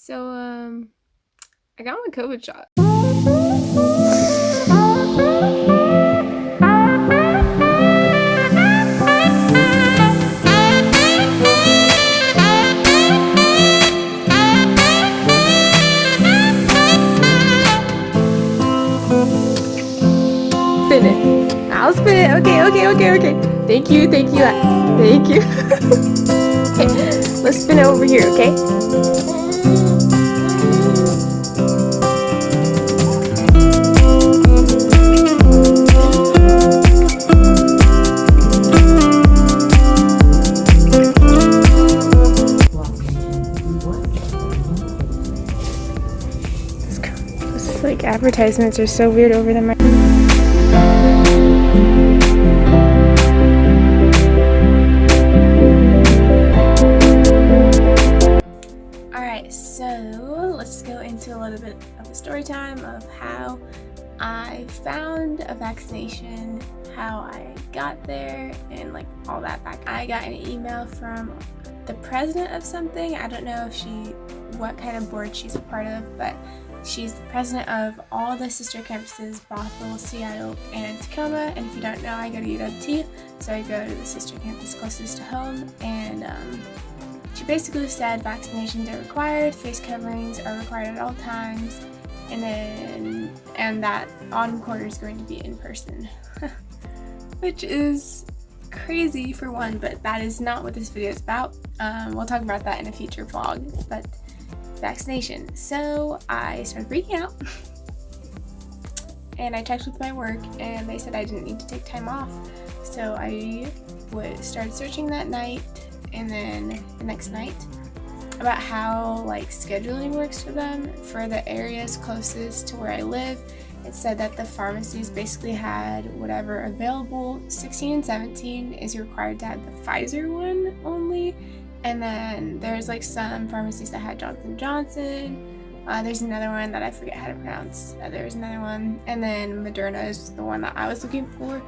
So, I got my COVID shot. Spin it. I'll spin it. Okay. Thank you. Okay, let's spin it over here, okay? This like advertisements are so weird over the mic. Alright, so let's go into a little bit of a story time of how I found a vaccination, how I got there, and like all that back. I got an email from the president of something. I don't know if what kind of board she's a part of, but she's the president of all the sister campuses, Bothell, Seattle, and Tacoma. And if you don't know, I go to UWT, so I go to the sister campus closest to home. And she basically said vaccinations are required, face coverings are required at all times, and that autumn quarter is going to be in person, which is crazy for one, but that is not what this video is about. We'll talk about that in a future vlog, but vaccination. So I started freaking out and I checked with my work and they said I didn't need to take time off. So I started searching that night and then the next night about how like scheduling works for them for the areas closest to where I live. It said that the pharmacies basically had whatever available. 16 and 17 is required to have the Pfizer one only. And then there's like some pharmacies that had Johnson & Johnson. There's another one that I forget how to pronounce. There's another one. And then Moderna is the one that I was looking for.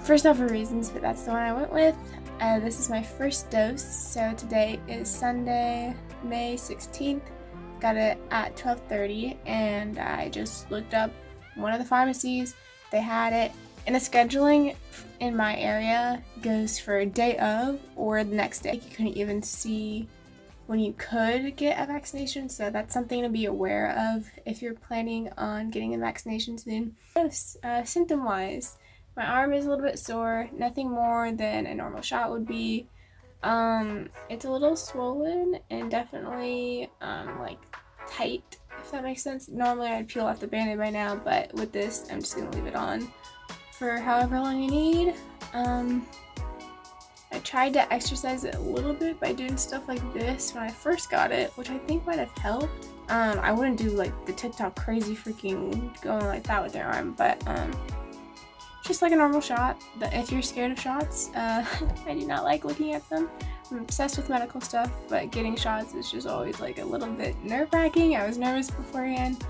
For several reasons, but that's the one I went with. This is my first dose. So today is Sunday, May 16th. Got it at 12:30 and I just looked up one of the pharmacies. They had it. And the scheduling in my area goes for a day of or the next day. You couldn't even see when you could get a vaccination, so that's something to be aware of if you're planning on getting a vaccination soon. Symptom-wise, my arm is a little bit sore, nothing more than a normal shot would be. It's a little swollen and definitely like tight, if that makes sense. Normally I'd peel off the band-aid by now, but with this I'm just gonna leave it on for however long you need. I tried to exercise it a little bit by doing stuff like this when I first got it, which I think might have helped. I wouldn't do like the TikTok crazy freaking going like that with your arm, but just like a normal shot. But if you're scared of shots, I do not like looking at them. I'm obsessed with medical stuff, but getting shots is just always like a little bit nerve-wracking. I was nervous beforehand,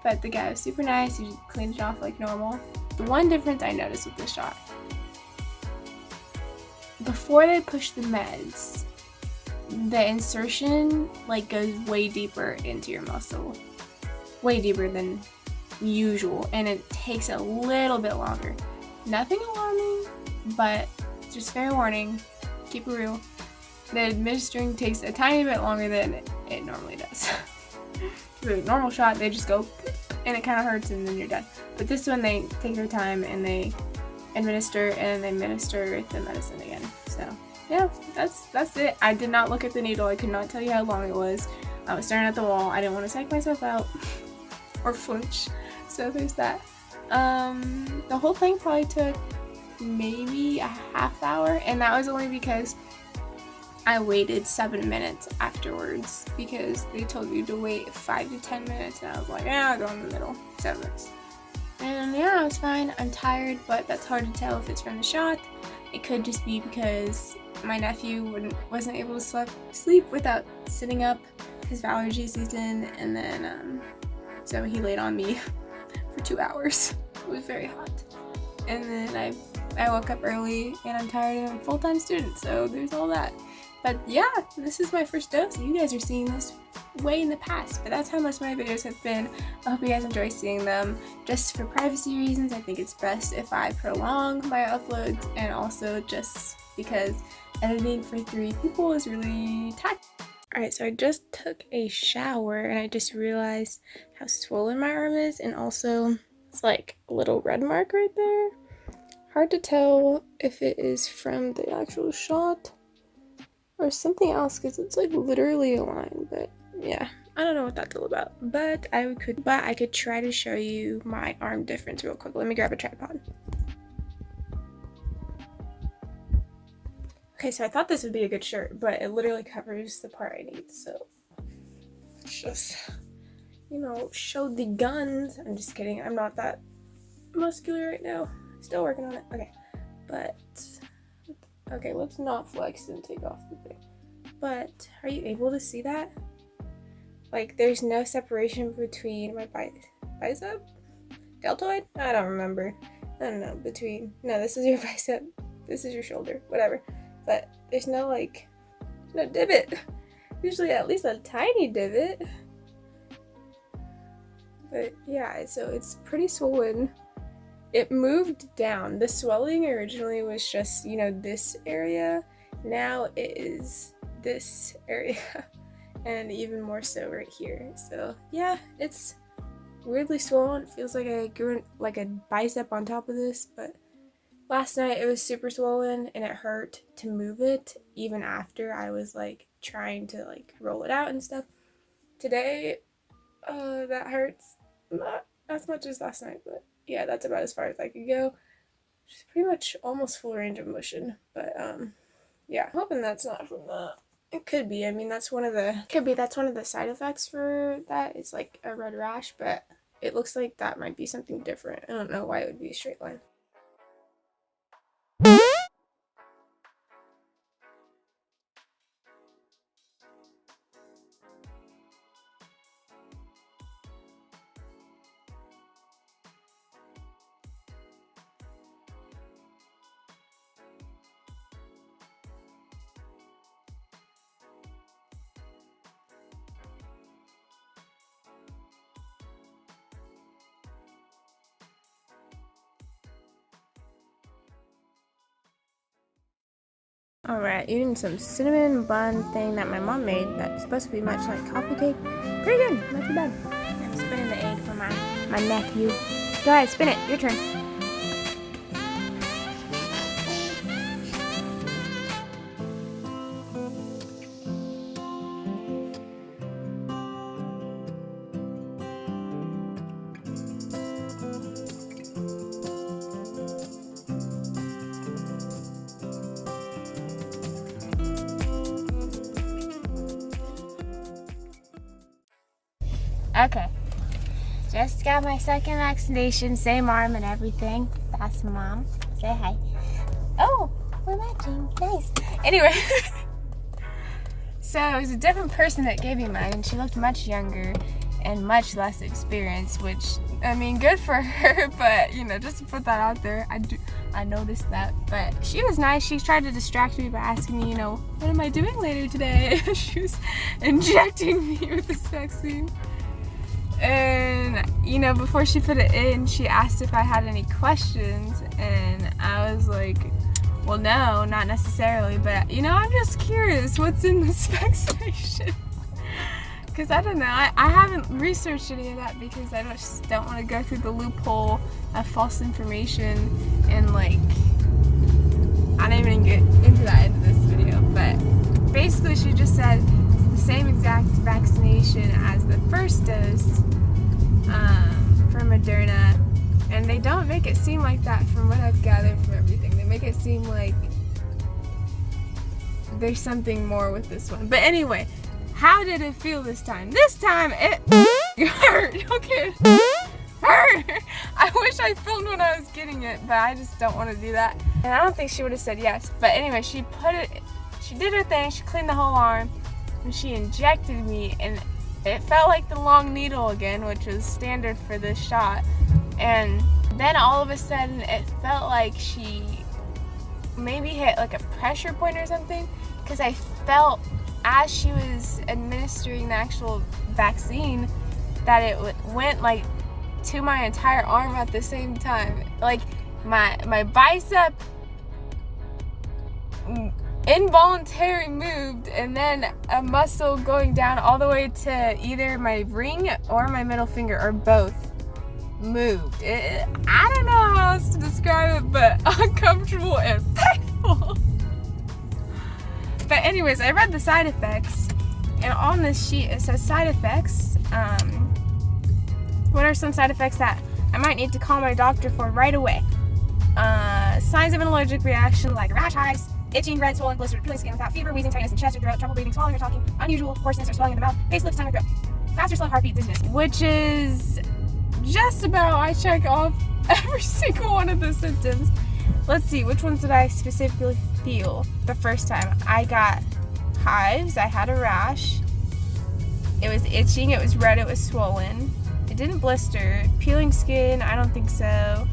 but the guy was super nice. He cleaned it off like normal. The one difference I noticed with this shot, before they push the meds, the insertion like goes way deeper into your muscle, way deeper than usual, and it takes a little bit longer. Nothing alarming, but just fair warning, keep it real. The administering takes a tiny bit longer than it normally does. The normal shot, they just go and it kind of hurts and then you're done. But this one, they take their time and they administer and they administer the medicine again. So yeah, that's it. I did not look at the needle. I could not tell you how long it was. I was staring at the wall. I didn't want to psych myself out or flinch. So there's that. The whole thing probably took maybe a half hour, and that was only because I waited 7 minutes afterwards because they told you to wait 5 to 10 minutes, and I was like, yeah, I'll go in the middle, 7 minutes. And yeah, I was fine. I'm tired, but that's hard to tell if it's from the shot. It could just be because my nephew wasn't able to sleep without sitting up. His allergy season, and then so he laid on me for 2 hours. It was very hot. And then I woke up early and I'm tired and I'm a full-time student, so there's all that. But yeah, this is my first dose. You guys are seeing this way in the past, but that's how most of my videos have been. I hope you guys enjoy seeing them. Just for privacy reasons, I think it's best if I prolong my uploads, and also just because editing for 3 people is really taxing. Alright, so I just took a shower and I just realized how swollen my arm is, and also it's like a little red mark right there. Hard to tell if it is from the actual shot or something else because it's like literally a line, but yeah, I don't know what that's all about. But I could try to show you my arm difference real quick. Let me grab a tripod. Okay, so I thought this would be a good shirt, but it literally covers the part I need, so let's just, you know, show the guns. I'm just kidding, I'm not that muscular right now. Still working on it. Okay, but okay, let's not flex and take off the thing. But are you able to see that? Like, there's no separation between my bicep? Deltoid? I don't remember. I don't know, no, this is your bicep, this is your shoulder, whatever. But there's no, like, no divot. Usually at least a tiny divot. But yeah, so it's pretty swollen. It moved down. The swelling originally was just, you know, this area. Now it is this area. And even more so right here. So yeah, it's weirdly swollen. It feels like I grew like a bicep on top of this, but last night it was super swollen and it hurt to move it even after I was like trying to like roll it out and stuff. Today, that hurts not as much as last night, but yeah, that's about as far as I could go. Just pretty much almost full range of motion, but yeah, hoping that's not from that. It could be. I mean, that's one of the side effects for that. It's like a red rash, but it looks like that might be something different. I don't know why it would be a straight line. Alright, eating some cinnamon bun thing that my mom made that's supposed to be much like coffee cake. Pretty good, not too bad. I'm spinning the egg for my nephew. Go ahead, spin it, your turn. Okay, just got my second vaccination, same arm and everything. That's Mom. Say hi. Oh, we're matching. Nice. Anyway, so it was a different person that gave me mine, and she looked much younger and much less experienced, which, I mean, good for her, but, you know, just to put that out there, I noticed that. But she was nice. She tried to distract me by asking me, you know, what am I doing later today? She was injecting me with this vaccine. And, you know, before she put it in, she asked if I had any questions, and I was like, well, no, not necessarily, but, you know, I'm just curious what's in this vaccination. Because I don't know, I haven't researched any of that because I just don't want to go through the loophole of false information, and, like, I didn't even get into that into this video, but basically she just said it's the same exact vaccination as the first dose for Moderna, and they don't make it seem like that from what I've gathered from everything. They make it seem like there's something more with this one. But anyway, how did it feel this time? This time it hurt. Okay, hurt. I wish I filmed when I was getting it, but I just don't want to do that. And I don't think she would have said yes. But anyway, she did her thing. She cleaned the whole arm, and she injected me, and it felt like the long needle again, which was standard for this shot. And then all of a sudden, it felt like she maybe hit like a pressure point or something, because I felt as she was administering the actual vaccine that it went like to my entire arm at the same time. Like my bicep involuntarily moved, and then a muscle going down all the way to either my ring or my middle finger, or both moved. I don't know how else to describe it, but uncomfortable and painful. But anyways, I read the side effects, and on this sheet it says side effects. What are some side effects that I might need to call my doctor for right away? Signs of an allergic reaction like rash, hives, itching, red, swollen, blistered, peeling skin without fever, wheezing, tightness in chest or throat, trouble breathing, swallowing or talking, unusual hoarseness or swelling in the mouth, face, lips, tongue, or throat, fast or slow heartbeat, dizziness, which is just about, I check off every single one of the symptoms. Let's see, which ones did I specifically feel the first time? I got hives, I had a rash, it was itching, it was red, it was swollen, it didn't blister, peeling skin, I don't think so,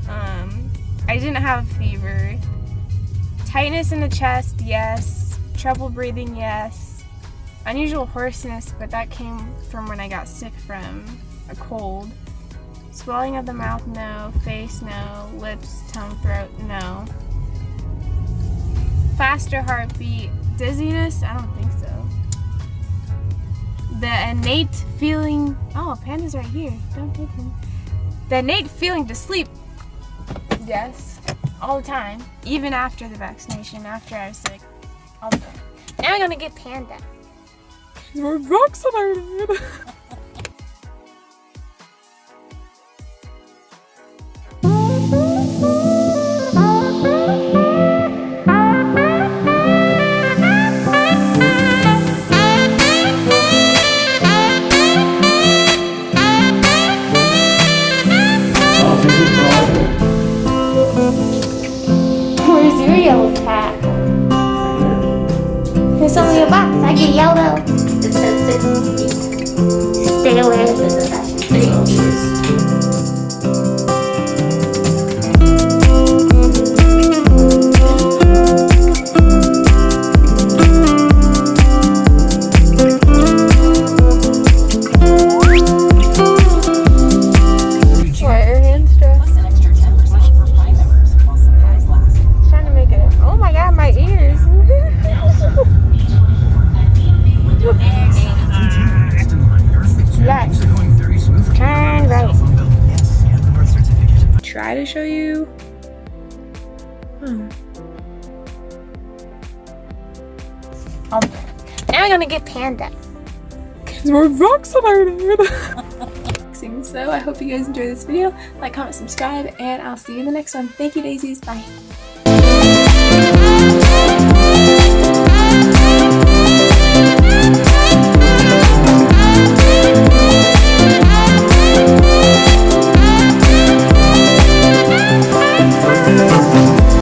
I didn't have a fever, tightness in the chest, yes, trouble breathing, yes, unusual hoarseness, but that came from when I got sick from a cold, swelling of the mouth, no, face, no, lips, tongue, throat, no, faster heartbeat, dizziness, I don't think so, the innate feeling, oh, Panda's right here, don't take him, the innate feeling to sleep, yes, all the time, even after the vaccination, after I was sick, all the time. Now I'm gonna get Panda. We're vaccinated! Where's your yellow cat? There's only a box. I get yellow. It says stay away from the fashion. Try to show you. Now I'm gonna get Panda. We're vaccinated! So I hope you guys enjoyed this video. Like, comment, subscribe, and I'll see you in the next one. Thank you, daisies. Bye.